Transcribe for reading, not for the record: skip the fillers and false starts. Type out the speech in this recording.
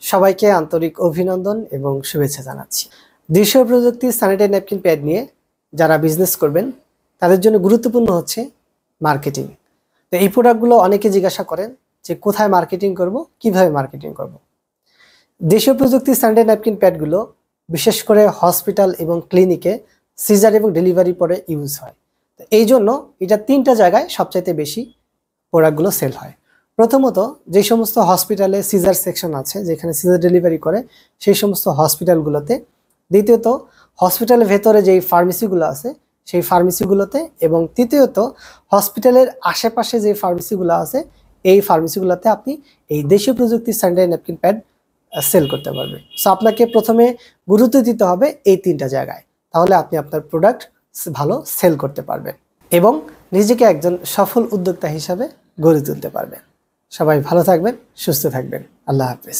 সবাইকে আন্তরিক অভিনন্দন এবং শুভেচ্ছা জানাচ্ছি। দেশীয় প্রযুক্তির স্যানিটারি ন্যাপকিন প্যাড নিয়ে যারা বিজনেস করবেন তাদের জন্য গুরুত্বপূর্ণ হচ্ছে মার্কেটিং। তো এই প্রোডাক্টগুলো অনেকে জিজ্ঞাসা করেন যে কোথায় মার্কেটিং করব, কিভাবে মার্কেটিং করব। দেশীয় প্রযুক্তির স্যানিটারি ন্যাপকিন প্যাডগুলো বিশেষ করে হসপিটাল এবং ক্লিনিকে সিজার এবং ডেলিভারি পরে ইউজ হয়। তো এই জন্য এটা 3টা জায়গায় সবচাইতে বেশি প্রোডাক্টগুলো সেল হয়। প্রথমত, যে সমস্ত হসপিটালে সিজার সেকশন আছে, যেখানে সিজার ডেলিভারি করে সেই সমস্ত হসপিটালগুলোতে। দ্বিতীয়ত, হসপিটালের ভেতরে যেই ফার্মেসিগুলো আছে সেই ফার্মেসিগুলোতে। এবং তৃতীয়ত, হসপিটালের আশেপাশে যে ফার্মেসিগুলো আছে এই ফার্মেসিগুলোতে আপনি এই দেশীয় প্রযুক্তির স্যানিটারি ন্যাপকিন প্যাড সেল করতে পারবেন। সো আপনাকে প্রথমে গুরুত্ব দিতে হবে এই 3টা জায়গায়, তাহলে আপনি আপনার প্রোডাক্ট ভালো সেল করতে পারবেন এবং নিজেকে একজন সফল উদ্যোক্তা হিসাবে গড়ে তুলতে পারবেন। সবাই ভালো থাকবেন, সুস্থ থাকবেন। আল্লাহ হাফেজ।